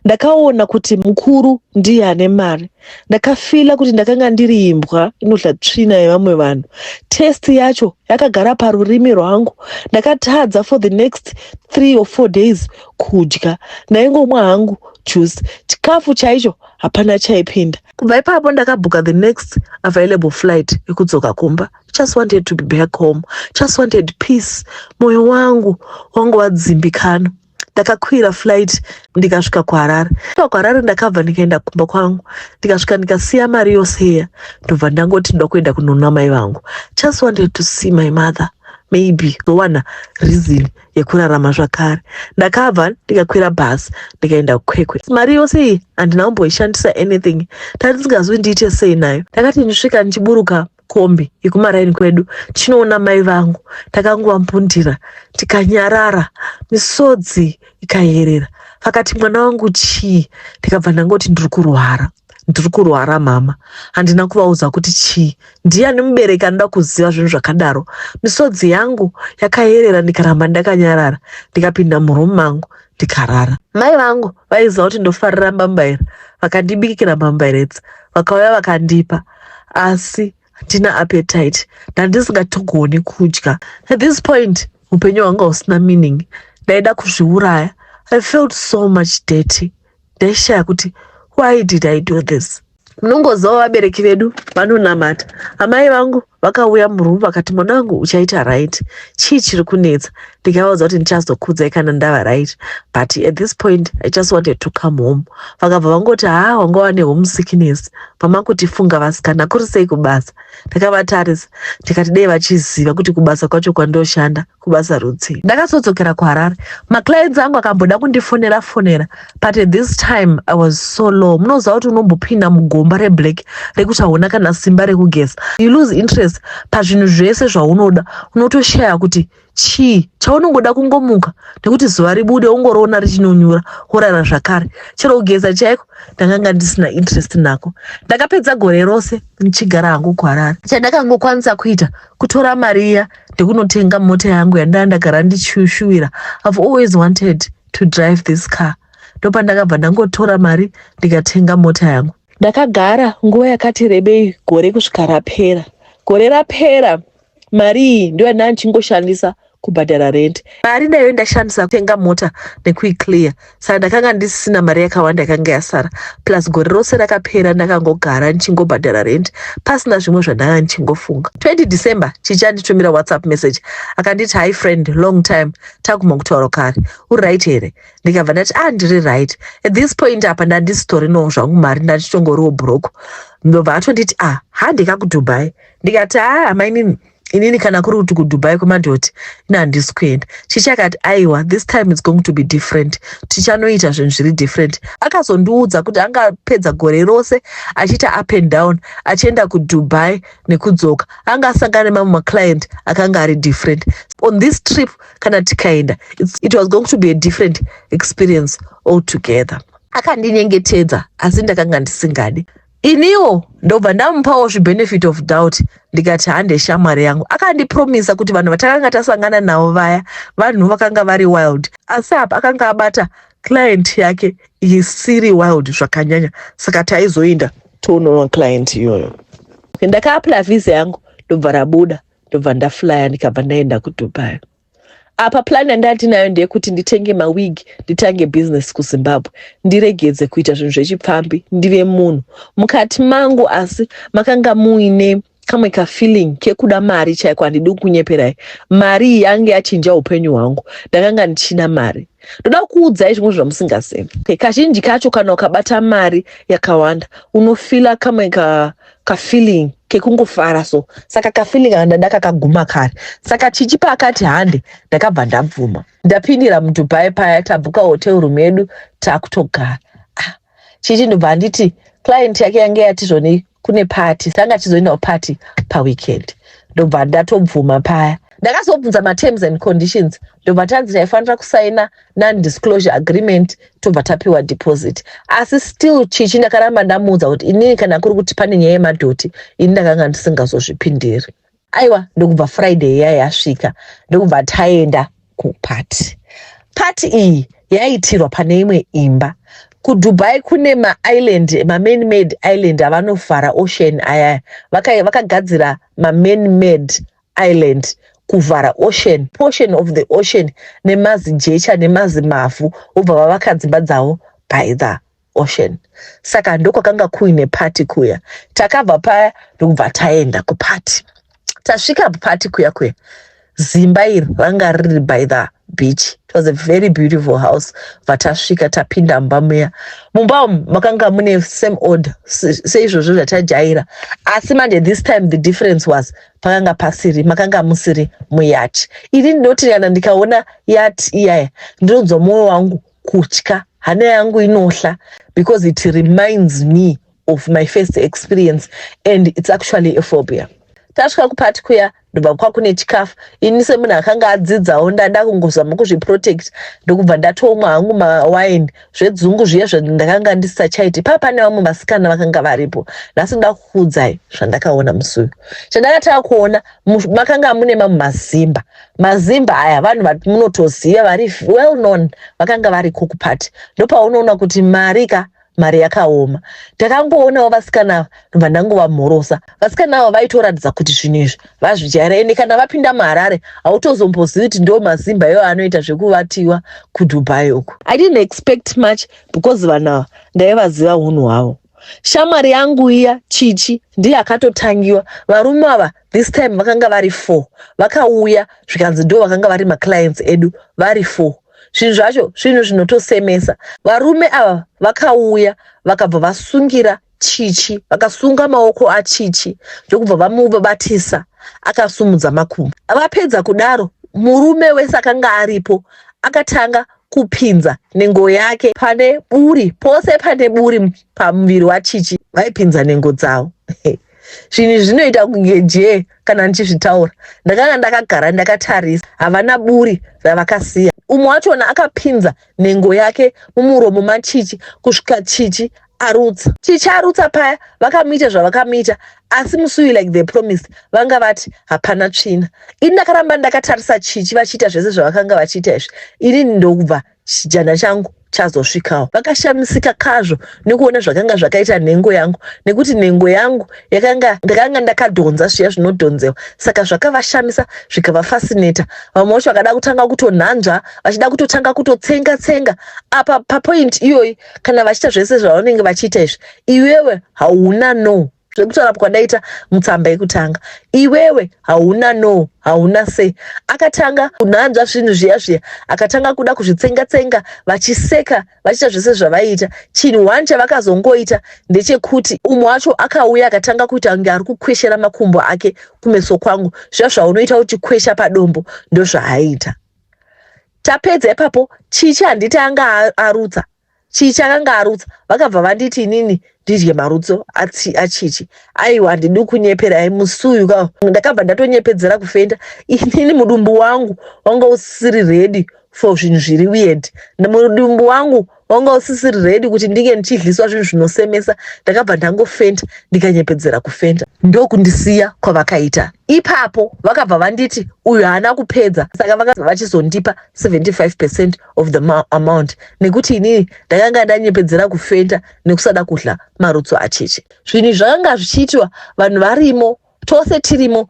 ndakaona kuti mukuru ndiye ane mari. Ndakafila kuti ndakanga ndiri imbwa inodya tsvina yevamwe vanhu. Test yacho yakagara parurimi rwangu. Ndakatadza for the next 3 or 4 days kudya. Ndaingomwa hangu juice. Chikafu chaicho hapana chaipinda. Kubva ipapo ndakabhuka the next available flight yekudzoka kumba. Just wanted to be back home. Just wanted peace. Moyo wangu wadzimbikana. Ndakakwira flight ndikasvika kuHarare. kuHarare ndakabva ndikaenda kumba kwangu. Ndikasvika ndikasiya mari yose iya. Ndobva ndangoti ndoda kuenda kunoona mai vangu. Just wanted to see my mother. Maybe kuwana reason yekurarama zvakare. Ndakabva ndikakwira bus ndikaenda kuKwekwe. Mari yose iyi handina kumboishandisa anything. Ndandisingazwi ndiite sei nayo. Ndakati ndisvika ndichiburuka kombi yekumaraini kwedu chinoona mai vangu. Ndakangowambundira tikanyarara, misodzi ikayerera. Vakati mwana wangu chii? Ndikabva ndangoti ndiri kurwara mama. Handina kuvaudza kuti chii. Ndiani mubereki anoda kuziva zvinhu zvakadaro? Misodzi yangu yakayerera ndikaramba ndakanyarara. Ndikapinda murumu mangu ndikarara. Mai vangu vaiziva kuti ndofarira mbambaira. Vakandibikira mbambaira, vakauya vakandipa. Asi handina appetite. Ndandisingatogoni kudya. At this point, upenyu hwanga husina meaning. Ndaida kuzviuraya. I felt so much dirty. Ndaishaya kuti why did I do this? Munongoziva vabereki vedu vanonamata. Amai vangu vakauya murumu vakati mwana wangu uchaita right. Chii chiri kunetsa? Ndikavaudza kuti ndichazokudzai kana ndava right. But at this point I just wanted to come home. Vakabva vangoti wanga wane home sickness. Mama kuti funga vasikana kuri sei kubasa. Ndakavatarisa ndikati dei vachiziva kuti kubasa kwacho kwandoshanda kubasa rutsii. Ndakazodzokera kuHarare. Maclients angu akamboda kundifonera. But at this time I was so low. Munoziva kuti unombopinda mugomba reblack rekuti hauna kana simba rekugeza. You lose interest pazvinhu zvese zvaunoda. Unotoshaya kuti chii chaunongoda kungomuka nekuti zuva ribude ungoriona richinonyura worara zvakare. Chero kugeza chaiko ndakanga ndisina interest nako. Ndakapedza gore rose ndichigara hangu kuHarare. Chandakangokwanisa kuita kutora mari iya ndekunotenga mota yangu yandandagara ndichishuvira. I've always wanted to drive this car. Ndopa ndakabva ndangotora mari ndikatenga mota yangu. Ndakagara nguva yakati rebei gore kusvika rapera. Gore rapera mari iyi ndiyo yandandichingoshandisa kubhadhara rent. Mari nayo ndashandisa kutenga mota nekuiclear. Saka ndakanga ndisina mari yakawanda yakanga yasara. Plus gore rose rakapera ndakangogara ndichingobhadhara rent pasina zvimwe zvandanga ndichingofunga. 20 December chichanditumira WhatsApp message akanditi hi friend long time taguma kutaura kare. Uri right here? Ndikabva ndati ndiri right. At this point apa ndandisitorinawo zvangu mari ndachitongoriwo broke. Ndobva atonditi handika kuDubai. Ndikati inini kana kuri kuti kuDubai kumadhoti ina handisi kuenda. Chichakati aiwa this time it's going to be different. Tichanoita zvinhu zviri different. Akazondiudza kuti angapedza gore rose achiita up and down achienda kuDubai nekudzoka. Angasangana mamwe maclient akanga ari different. On this trip kana tikaenda it was going to be a different experience altogether. Akandinyengetedza asi ndakanga ndisingadi. Iniwo ndobva ndamupawo benefit of doubt ndikati hande shamwari yangu. Akandipromisa kuti vanhu vatakanga tasangana navo vaya vanhu vakanga vari wild. Asi apa akanga abata client yake isiri wild zvakanyanya. Saka taizoenda toonoona client iyoyo. Ndakaapply visa yangu ndobva rabuda ndobva ndaflya ndikabva ndaenda kuDubai. Apa plan yandinayo ndeyekuti nditenge mawig nditange business kuZimbabwe. Ndiregedze kuita zvinhu zvechipfambi ndive munhu. Mukati mangu asi makanga muine kamwe kafeeling kekuda mari chaiko handidi kunyeperai. Mari yange yachinja upenyu hwangu. Ndakanga ndichida mari. Ndoda kuudzai zvimwe zvamusingazivi. Kazhinji kacho kana ukabata mari yakawanda unofila kamwe kafeeling kekungofara so. Saka kafeeling handada kakaguma kare. Saka chichipa akati hande ndakabva ndabvuma. Ndapindira muDubai paya tabhuka hotel room yedu takutogara. Chichi ndobva nditi client yake yange yati zvoni kune party. Tanga chizoenda party paweekend. Ndobva ndatobvuma paya. Ndakazobvunza ma-terms and conditions. Ndobva tanzi taifanira kusaina non-disclosure agreement tobva tapiwa deposit. Asi still chichi ndakaramba ndamuudza kuti inini kana kuri kuti pane nyaya yemadhoti ini ndakanga ndisingazozvipindiri. Aiwa ndokubva Friday iya yasvika ndokubva taenda kupati. Pati iyi yaitirwa pane imwe imba. KuDubai kune maisland, man-made island avanovhara ocean aya. Vakagadzira man-made island kuvhara ocean, portion of the ocean nemazijecha nemazimavhu obva vavaka dzimba dzavo by the ocean. Saka ndokwakanga kuine party kuya. Takabva paya ndokubva taenda kupati. Tasvika pati kuya zimba iri ranga riri by the beach. It was a very beautiful house. Vatasvika tapinda mumba muya. Mumba umu makanga mune same old seizvozvo zvatajaira. Asi manje this time the difference was pakanga pasiri, makanga musiri muyati. Ini ndinoti kana ndikaona yati iyaya ndinonzwa mwoyo wangu kutya. Hana yangu inohla because it reminds me of my first experience and it's actually a phobia. Tasvika kupati kuya ndobva kwakune chikafu. Ini semunhu akanga adzidzawo ndada kungozama kuzviprotect ndokubva ndatomwa hangu mawine zvedzungu zviya zvandakanga ndisachaiti. Pane vamwe vasikana vakanga varipo. Nhasi ndoda kukuudzai zvandakaona musi uyu. Chandakataka kuona makanga mune mamwe mazimba. Mazimba aya vanhu vamunotoziva vari well known vakanga variko kupati. Ndopaunoona kuti mari yakaoma. Takangoonawo vasikana ava ndobva ndangovamhorosa. Vasikana ava vaitoratidza kuti zvinhu izvi vazvijaira ende kana vapinda muHarare hautozombozivi kuti ndo mazimba iwo anoita zvekuvatiwa kuDubai uku. I didn't expect much because vanhu ava ndaivaziva unhu hwavo. Shamwari yangu iya Chichi ndiye akatotangiwa. Varume ava this time vakanga vari 4. Vakauya zvikanzi ndo vakanga vari maclients edu vari 4. Zvinhu zvacho zvinhu zvinotosemesa. Varume ava vakauya vakabva vasungira Chichi, vakasunga maoko aChichi ndokubva vamubatisa akasumudza makumbo. Vapedza kudaro murume wese akanga aripo akatanga kupinza nengo yake pane buri, pose pane buri pamuviri waChichi vaipinza nengo dzavo. Zvinhu zvinoita kunge jee kana ndichizvitaura. Ndakanga ndakagara ndakatarisa, havana buri ravakasiya. Umwe wachona akapinza nengo yake mumuromo maChichi kusvika Chichi arutsa. Chichi arutsa paya vakamuita zvavakamuita asi musi uyu like they promised vanga vati hapana tsvina. Ini ndakaramba ndakatarisa Chichi vachiita zvese zvavakanga vachiita izvi. Ini ndokubva chijana changu chazosvikawo. Vakashamisika kwazvo nekuona zvakanga zvakaita nhengo yangu nekuti nhengo yangu ndakanga ndakadhonza zviya zvinodhonzewa. Saka zvakavashamisa zvikavafascinata. Vamwe vacho vakada kutanga kutonhanzva vachida kutotanga kutotsenga apa papoint iyoyi kana vachiita zvese zvavanenge vachiita izvi. Iwewe hauna no zvekutaura kwadaita mutsamba yekutanga. Iwewe hauna no, hauna se. Akatanga kunhanzva zvinhu zviya akatanga kuda kuzvitsenga vachiseka vachiita zvese zvavaiita. Chinhu one chavakazongoita ndechekuti umwe wacho akauya akatanga kuita kunge ari kukweshera makumbo ake kumeso kwangu. Zviya zvaunoita uchikwesha padombo ndozvaaita. Tapedza ipapo Chichi handiti anga arutsa. Chichi akanga arutsa vakabva vanditi inini ndidye marutso aChichi. Aiwa handidi kunyeperai musi uyu kawo. Ndakabva ndatonyepedzera kufenda. Inini mudumbu wangu wanga usiri ready for zvinhu zviri weird. Mudumbu wangu wanga usisiri ready kuti ndinge ndichidliswa zvinhu zvinosemesa. Ndakabva ndangofenda ndikanyepedzera kufenda. Ndokundisiya kwavakaita. Ipapo vakabva vanditi uyu haana kupedza. Saka vakabva vachizondipa 75% of the amount nekuti inini ndakanga ndanyepedzera kufenda nekusada kudla marutso aChichi. Zvinhu zvakanga zvichiitwa vanhu varimo tose tirimo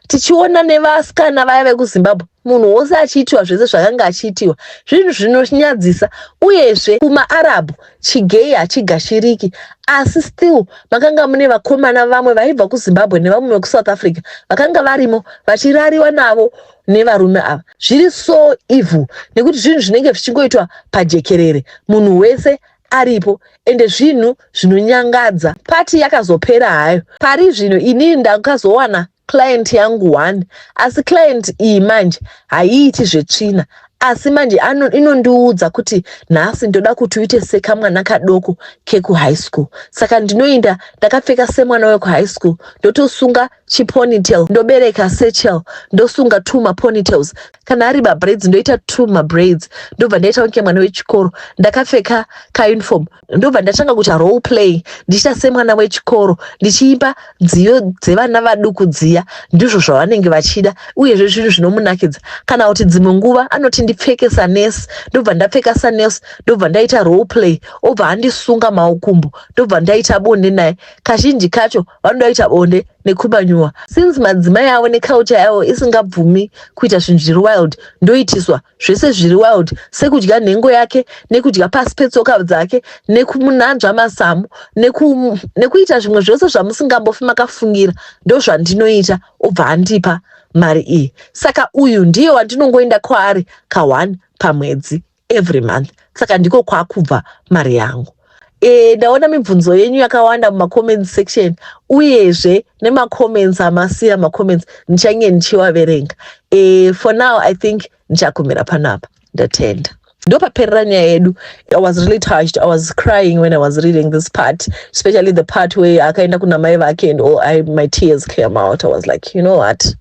tichiona nevasikana vaya vekuZimbabwe. Munhu wose achiitwa zvese zvakanga achiitiwa. Zvinhu zvinonyadzisa uyezve kumaArab chigei hachigashiriki. Asi still makanga mune vakomana vamwe vaibva kuZimbabwe nevamwe vekuSouth Africa vakanga varimo vachirariwa navo nevarume ava. Zviri so evil nekuti zvinhu zvinenge zvichingoitwa pajekerere munhu wese aripo ende zvinhu zvinonyangadza. Pati yakazopera hayo. Pari zvino inini ndakazowana client yangu 1 asi client iyi manje haiiti zvetsvina asi manje inondiudza kuti nhasi ndoda kuti uite sekamwana kadoko kekuhigh school. Saka ndinoinda ndakapfeka semwana wekuhigh school ndotosunga chiponytail, ndobereka sechel, ndosunga 2 maponytails. Kana ari mabraids ndoita 2 mabraids. Ndobva ndaita kunge mwana wechikoro. Ndakapfeka kauniform. Ndobva ndatanga kuita role play. Ndichita semwana wechikoro. Ndichiimba dziyo dzevana vaduku dziya. Ndizvo zvavanenge vachida. Uyezve zvinhu zvinomunakidza. Kana kuti dzimwe nguva anoti ndipfeke sanesi. Ndobva ndapfeka sanesi. Ndobva ndaita role play. Obva andisunga maukumbo. Ndobva ndaita bonde naye. Kazhinji kacho vanodaita bonde nekumanyuwa. Since madzimai avo neculture yavo isingabvumi kuita zvinhu zviri wild, ndoitiswa zvese zviri wild, sekudya nhengo yake, nekudya pasi petsoka dzake, nekumunanzva masamu, nekuita zvimwe zvose zvamusingambofi makafungira, ndozvandinoita. Obva andipa mari iyi. Saka uyu ndiye wandinongoenda kwaari ka1 pamwedzi every month. Saka ndiko kwakubva mari yangu. Ndaona mibvunzo yenyu yakawanda muma-comments section, uyezve nema-comments amasiya ma-comments ndichange ndichiwaverenga. For now I think ndichakumira panapa. Ndatenda. Ndopaperera nyaya yedu. I was really touched. I was crying when I was reading this part, especially the part where akaenda kuna mai vake and my tears came out. I was like, you know what,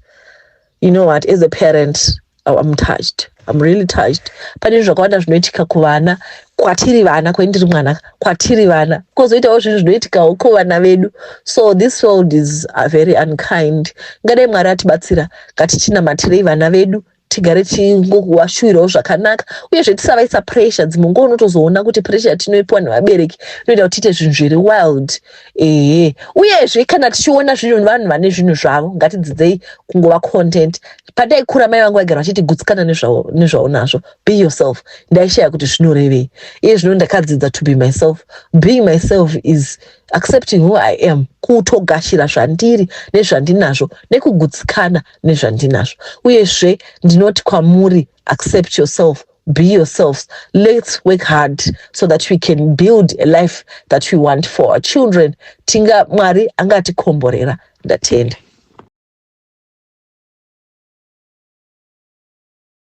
as a parent, I'm touched. I'm really touched. Pane zvakawanda zvinoitika kuvana, kwatiri vana, kwendiri mwana, kwatiri vana. Kozoitawo zvinhu zvinoitikawo kuvana vedu. So this world is very unkind. Ngadai Mwari atibatsira, ngatichinamatire vana vedu, tigare tingowashuvirawo zvakanaka, uyezve tisavaisa pressure. Dzimwe nguva unotozoona kuti pressure yatinoipiwa nevabereki inoita kuti tiite zvinhu zviri wild. Uyezve kana tichiona zvinhu vanhu vane zvinhu zvavo, ngatidzidzei kungova content. Pataikura mai vangu vaigara vachiti gutsikana nezvaunazvo, be yourself. Ndaishaya kuti zvinorevei. Iye zvino ndakadzidza to be myself. Being myself is accepting who I am, kutogashira zvandiri nezvandinazvo, nekugutsikana nezvandinazvo. Uyezve ndinoti kwamuri, accept yourself. Be yourselves. Let's work hard so that we can build a life that we want for our children. Tinga Mwari angatikomborera. Ndatenda.